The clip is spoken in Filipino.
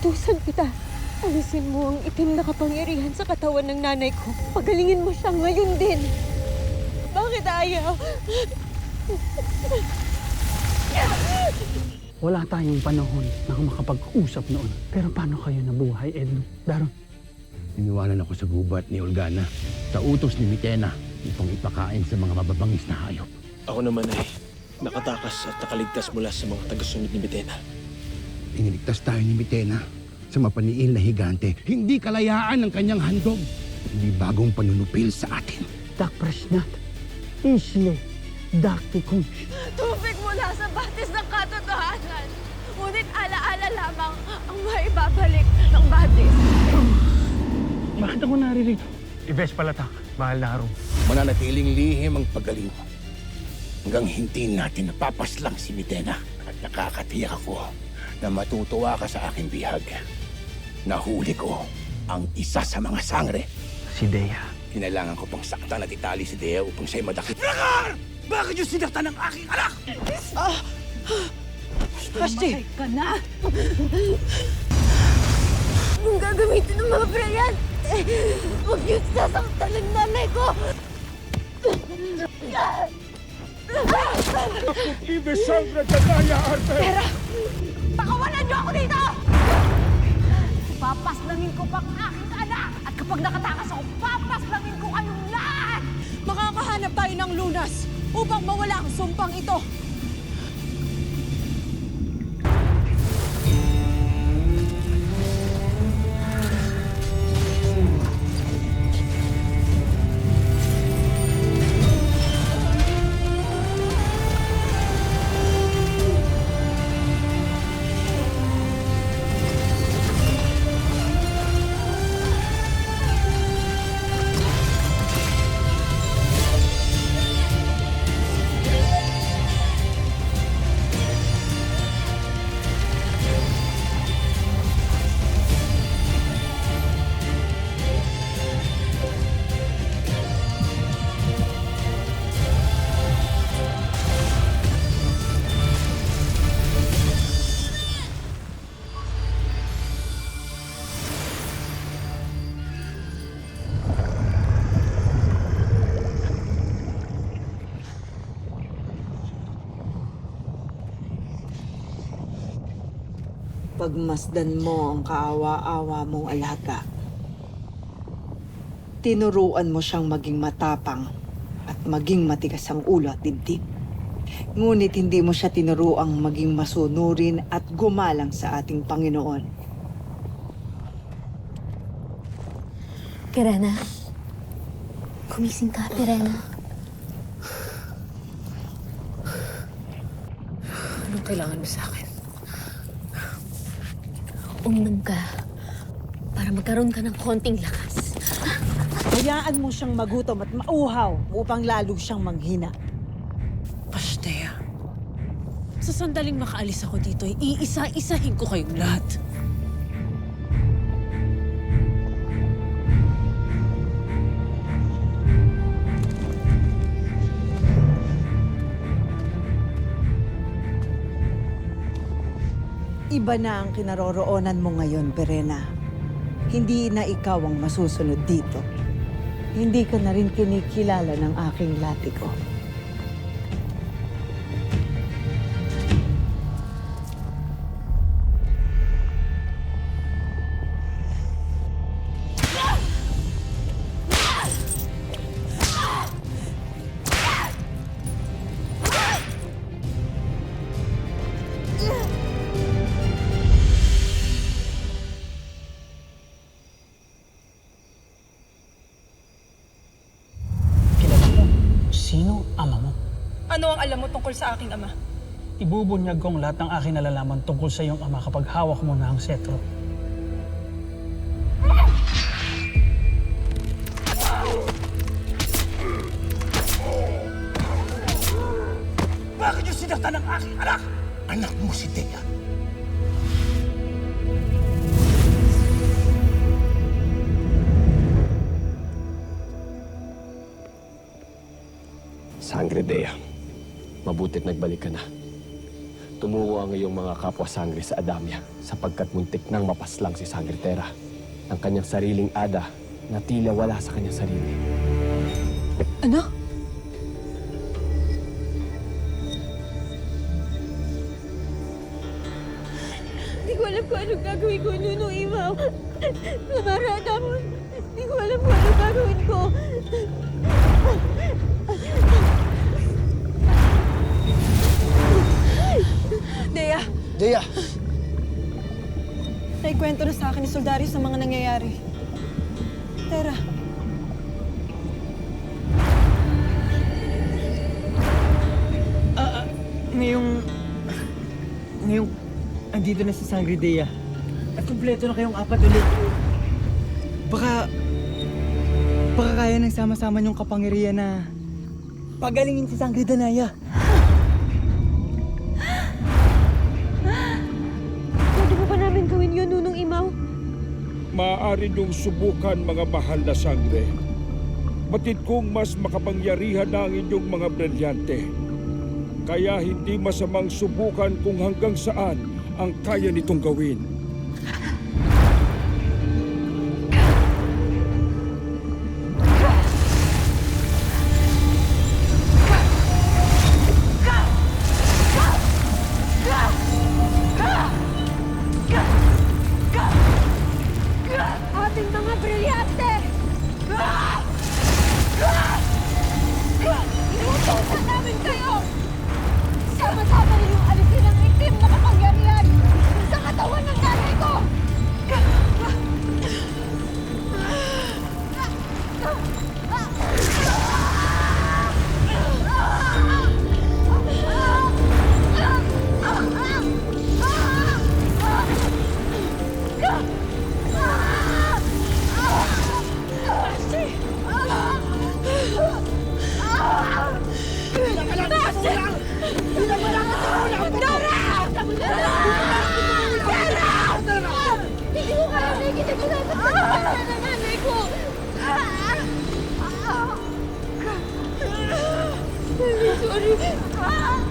Inuutusan kita. Alisin mo ang itim na kapangyarihan sa katawan ng nanay ko. Pagalingin mo siya ngayon din. Bakit ayaw? Wala tayong panahon na makapag-usap noon. Pero paano kayo nabuhay, Edno? Daron? Iniwanan ako sa gubat ni Olgana sa utos ni Mitena upang ipakain sa mga mababangis na hayop. Ako naman ay nakatakas at nakaligtas mula sa mga tagasunod ni Mitena. Iniligtas tayo ni Mitena sa mapaniil na higante. Hindi kalayaan ng kanyang handog. Hindi bagong panunupil sa atin. Dak Presnat, Isle, Dakti Kunch. Tubig mula sa batis ng katotohanan. Ngunit alaala lamang ang maibabalik ng batis. Bakit ako naririto? Ibes palatak, mahal na harong. Mananatiling lihim ang pagaling mo. Hanggang hindi natin napapaslang si Mitena. At nakakatiyak ako na matutuwa ka sa aking bihag. Nahuli ko ang isa sa mga sangre. Si Dea. Kinailangan ko pang saktan at itali si Dea upang siya'y madakit. Rakar! Bakit yung sinaktan ng aking anak? Kasi ka na! Kung gagamitin ng mga prayan, huwag yung sasaktan ng nanay ko! Ibe sangre Tanaya Arte! Pero, pakawalan niyo ako dito! Papaslangin ko pang aking anak! At kapag nakatakas ako, papaslangin ko kayong lahat! Makakahanap tayo ng lunas upang mawala ang sumpang ito! Pagmasdan mo ang kaawa-awa mong alaga. Tinuruan mo siyang maging matapang at maging matigas ang ulo at dibdib. Ngunit hindi mo siya tinuruang maging masunurin at gumalang sa ating Panginoon. Pirena. Gumising ka, Pirena. Anong kailangan mo sa akin? Uminom ka para magkaroon ka ng konting lakas. Hayaan mo siyang magutom at mauhaw upang lalo siyang manghina. Pastea, sa sandaling makaalis ako dito, iisa-isahin ko kayong lahat. Iba na ang kinaroroonan mo ngayon, Pirena. Hindi na ikaw ang masusunod dito. Hindi ka na rin kinikilala ng aking latiko. Sino ama mo? Ano ang alam mo tungkol sa aking ama? Ibubunyag kong lahat ng aking nalalaman tungkol sa iyong ama kapag hawak mo na ang setro. Bakit yung sinaktan ng aking anak? Anak mo si Dea. Sangre Dea, mabutit nagbalik ka na. Tumuo ang iyong mga kapwa-sangre sa Adamya sapagkat muntik nang mapaslang si Sangre Terra. Ang kanyang sariling ada na tila wala sa kanyang sarili. Ano? Hindi ko alam kung anong gagawin ko, Nunong Imaw. Namarada mo. Hindi ko alam kung anong gagawin ko. Dea, Dea, naikwento na sa akin ni Soldarius ang mga nangyayari. Tera, ngayong andito na si Sangre Dea at kumpleto na kayong apat ulit. Baka kaya nang sama-sama niyong kapangyarihan na pagalingin si Sangre Danaya. Pwede mo ba namin gawin yun, Nunong Imaw? Maaari niyong subukan, mga mahal na sangre. Batid kong mas makapangyarihan na ang inyong mga brilyante. Kaya hindi masamang subukan kung hanggang saan ang kaya nitong gawin. Ating mga brilyante! inuutosan namin kayo! Sama-sama ninyong alisin ang itim na kapangyarihan sa katawan ng nanay ko! Hindi ko kaya nakikita ko na sa ng nanay ko! Sorry.